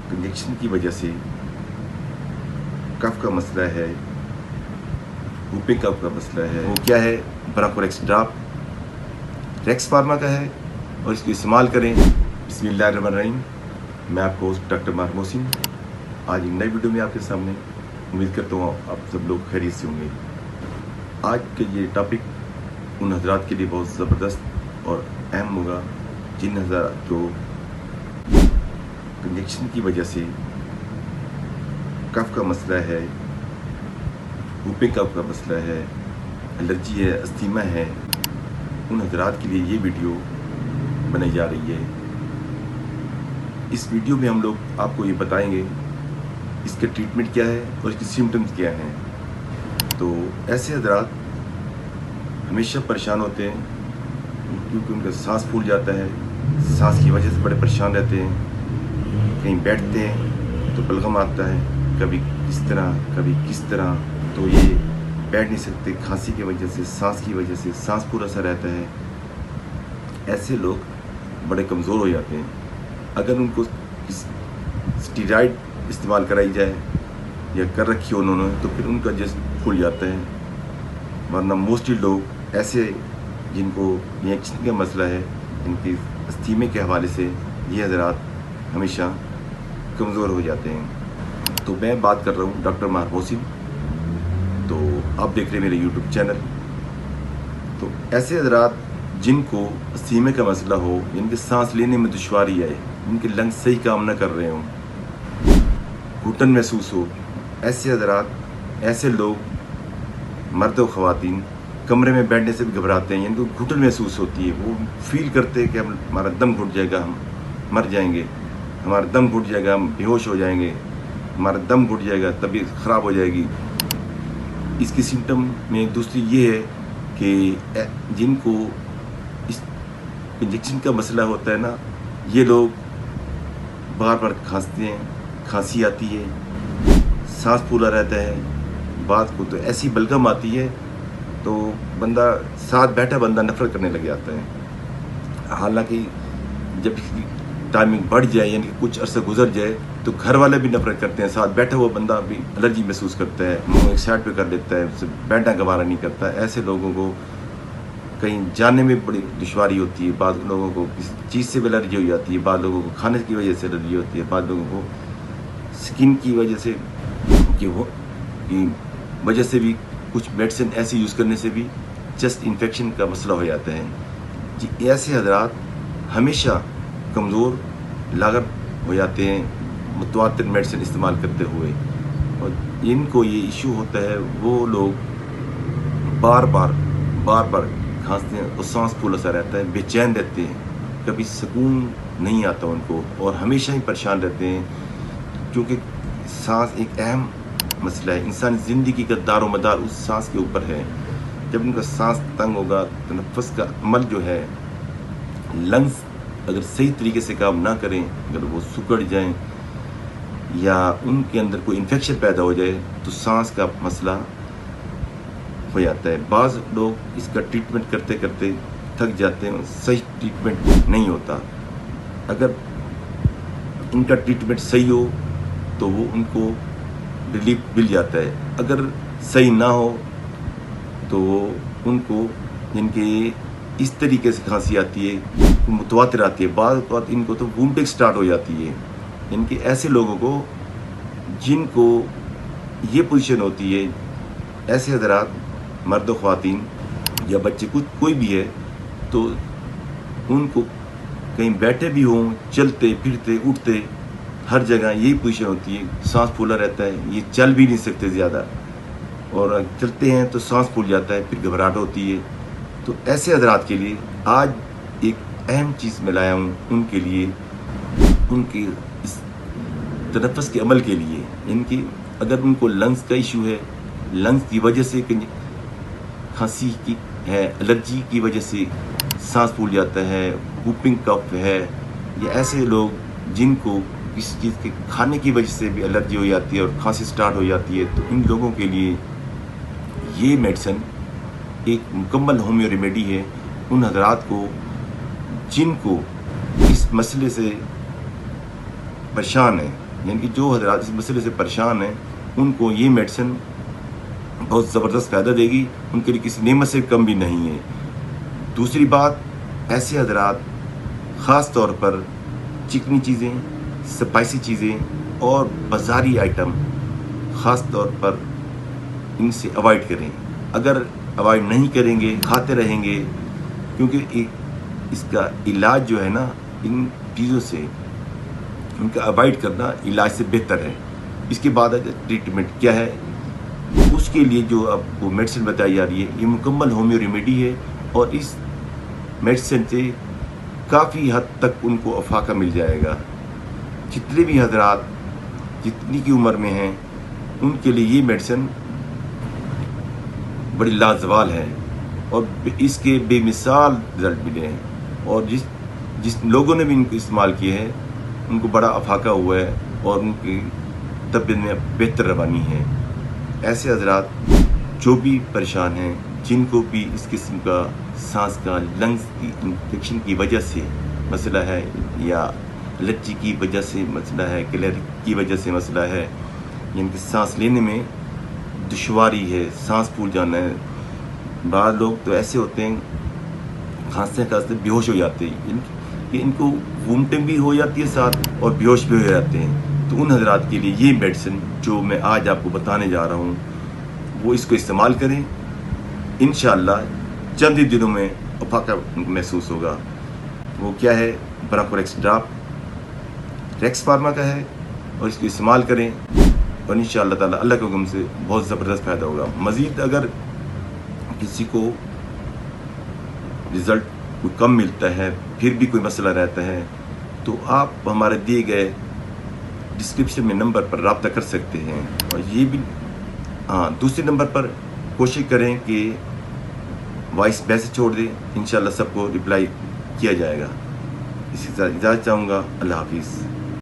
Conjunction की वजह से कफ का मसला है, whooping कफ का मसला है। वो क्या है? ब्रोंकोरेक्स ड्रॉप रेक्स फार्मा का है और इसको इस्तेमाल करें। बिस्मिल्लाहिर्रहमानिर्रहीम। मैं आपका होस्ट डॉक्टर माहिर मोहसिन आज एक नई वीडियो में आपके सामने। उम्मीद करता हूँ आप सब लोग खैरियत से होंगे। आज का ये टॉपिक उन हजरात के लिए बहुत ज़बरदस्त और अहम होगा जिन हजरात जो कंजेक्शन की वजह से कफ का मसला है, whooping कफ का मसला है, एलर्जी है, अस्थमा है, उन हजरात के लिए ये वीडियो बनाई जा रही है। इस वीडियो में हम लोग आपको ये बताएंगे इसका ट्रीटमेंट क्या है और इसके सिम्टम्स क्या हैं। तो ऐसे हजरात हमेशा परेशान होते हैं क्योंकि उनका सांस फूल जाता है, सांस की वजह से बड़े परेशान रहते हैं। कहीं बैठते हैं तो बलगम आता है, कभी किस तरह कभी किस तरह, तो ये बैठ नहीं सकते। खांसी की वजह से, सांस की वजह से सांस पूरा सा रहता है। ऐसे लोग बड़े कमज़ोर हो जाते हैं। अगर उनको स्टीरॉइड इस्तेमाल कराई जाए या कर रखी हो उन्होंने तो फिर उनका जिस्म फूल जाता है। वरना मोस्टली लोग ऐसे जिनको रिएक्शन का मसला है, इनकी अस्थीमे के हवाले से ये हजरात हमेशा कमज़ोर हो जाते हैं। तो मैं बात कर रहा हूँ डॉक्टर माहिर मोहसिन। तो आप देख रहे हैं मेरे यूट्यूब चैनल। तो ऐसे हजरात जिनको अस्थीमे का मसला हो, जिनके सांस लेने में दुश्वारी आए, जिनके लंग्स सही काम ना कर रहे हों, घुटन महसूस हो, ऐसे हजरात, ऐसे लोग, मर्द व ख़वातीन कमरे में बैठने से भी घबराते हैं। इनको घुटन महसूस होती है, वो फील करते हैं कि हमारा दम घुट जाएगा, हम मर जाएंगे, हमारा दम घुट जाएगा, हम बेहोश हो जाएंगे, हमारा दम घुट जाएगा, तबीयत ख़राब हो जाएगी। इसकी सिम्टम में दूसरी ये है कि जिनको इस इंजेक्शन का मसला होता है ना, ये लोग बार बार खांसते हैं, खांसी आती है, सांस फूला रहता है, बात को तो ऐसी बलगम आती है तो बंदा साथ बैठा बंदा नफरत करने लग जाता है। हालांकि जब टाइमिंग बढ़ जाए यानी कि कुछ अरसा गुजर जाए तो घर वाले भी नफरत करते हैं, साथ बैठा हुआ बंदा भी एलर्जी महसूस करता है, मुँह एक साइड पे कर लेता है, उससे बैठना गवारा नहीं करता। ऐसे लोगों को कहीं जाने में बड़ी दुश्वारी होती है। बाद लोगों को किसी चीज़ से भी एलर्जी हो जाती है, बाद लोगों को खाने की वजह से एलर्जी होती है, बाद लोगों को स्किन की वजह से वजह से भी कुछ मेडिसिन ऐसे यूज़ करने से भी चेस्ट इन्फेक्शन का मसला हो जाता है। जी ऐसे हजरात हमेशा कमज़ोर लागत हो जाते हैं मुतवातिर मेडिसिन इस्तेमाल करते हुए, और जिनको ये इशू होता है वो लोग बार बार खांसते हैं और सांस फूला सा रहता है, बेचैन रहते हैं, कभी सुकून नहीं आता उनको और हमेशा ही परेशान रहते हैं। क्योंकि सांस एक अहम मसला है, इंसानी ज़िंदगी का दारो मदार उस सांस के ऊपर है। जब उनका सांस तंग होगा, तनफ़्फ़ुस का अमल जो है, लंग्स अगर सही तरीके से काम ना करें, अगर वो सिकुड़ जाएं या उनके अंदर कोई इन्फेक्शन पैदा हो जाए तो सांस का मसला हो जाता है। बाज़ लोग इसका ट्रीटमेंट करते करते थक जाते हैं, सही ट्रीटमेंट नहीं होता। अगर इनका ट्रीटमेंट सही हो तो वो उनको रिलीफ मिल जाता है, अगर सही ना हो तो उनको जिनके इस तरीके से खांसी आती है, मुतवातिर आती है, बाद इनको तो वूमिटिंग स्टार्ट हो जाती है। इनके ऐसे लोगों को जिनको ये पोजीशन होती है, ऐसे हजरात, मर्द ख्वातीन या बच्चे, कुछ कोई भी है, तो उनको कहीं बैठे भी हों, चलते फिरते उठते हर जगह यही पोजीशन होती है, सांस फूला रहता है, ये चल भी नहीं सकते ज़्यादा, और चलते हैं तो सांस फूल जाता है, फिर घबराहट होती है। तो ऐसे हजरात के लिए आज एक अहम चीज़ मैं लाया हूँ उनके लिए, उनके इस तनफ़्फ़ुस के अमल के लिए। इनकी अगर उनको लंग्स का इशू है, लंग्स की वजह से खांसी की है, एलर्जी की वजह से सांस फूल जाता है, whooping कफ है, या ऐसे लोग जिनको किसी चीज़ के खाने की वजह से भी एलर्जी हो जाती है और खांसी स्टार्ट हो जाती है, तो इन लोगों के लिए ये मेडिसिन एक मुकम्मल होम्यो रेमेडी है। उन हजरात को जिनको इस मसले से परेशान है, یعنی کہ جو حضرات اس مسئلے سے پریشان ہیں ان کو یہ میڈیسن بہت زبردست فائدہ دے گی، ان کے لیے کسی نعمت سے کم بھی نہیں ہے۔ دوسری بات، ایسے حضرات خاص طور پر چکنی چیزیں، سپائسی چیزیں اور بازاری آئٹم خاص طور پر ان سے اوائڈ کریں۔ اگر اوائڈ نہیں کریں گے، کھاتے رہیں گے، کیونکہ اس کا علاج جو ہے نا ان چیزوں سے ان کا اوائڈ کرنا علاج سے بہتر ہے۔ اس کے بعد ٹریٹمنٹ کیا ہے، اس کے لیے جو آپ کو میڈیسن بتائی جا رہی ہے یہ مکمل ہومیو ریمیڈی ہے، اور اس میڈیسن سے کافی حد تک ان کو افاقہ مل جائے گا۔ جتنے بھی حضرات جتنی کی عمر میں ہیں ان کے لیے یہ میڈیسن بڑی لازوال ہے، اور اس کے بے مثال رزلٹ ملے ہیں، اور جس لوگوں نے بھی ان کو استعمال کیے ہیں ان کو بڑا افاقہ ہوا ہے اور ان کی طبیعت میں بہتر روانی ہے۔ ایسے حضرات جو بھی پریشان ہیں، جن کو بھی اس قسم کا سانس کا لنگز کی انفیکشن کی وجہ سے مسئلہ ہے، یا الرجی کی وجہ سے مسئلہ ہے، کیلر کی وجہ سے مسئلہ ہے، یعنی کہ سانس لینے میں دشواری ہے، سانس پھول جانا ہے، بعض لوگ تو ایسے ہوتے ہیں کھانستے کھانستے بیہوش ہو جاتے ہیں، یعنی کہ ان کو وومٹنگ بھی ہو جاتی ہے ساتھ اور بیہوش بھی ہو جاتے ہیں۔ تو ان حضرات کے لیے یہ میڈیسن جو میں آج آپ کو بتانے جا رہا ہوں وہ اس کو استعمال کریں، انشاءاللہ چند ہی دنوں میں افاقہ محسوس ہوگا۔ وہ کیا ہے، برانکوریکس ڈراپ ریکس فارما کا ہے، اور اس کو استعمال کریں اور انشاءاللہ تعالیٰ اللہ کے حکم سے بہت زبردست فائدہ ہوگا۔ مزید اگر کسی کو رزلٹ کوئی کم ملتا ہے، پھر بھی کوئی مسئلہ رہتا ہے، تو آپ ہمارے دیے گئے ڈسکرپشن میں نمبر پر رابطہ کر سکتے ہیں، اور یہ بھی دوسرے نمبر پر کوشش کریں کہ وائس میسج چھوڑ دیں، انشاءاللہ سب کو رپلائی کیا جائے گا۔ اسی طرح اجازت چاہوں گا، اللہ حافظ۔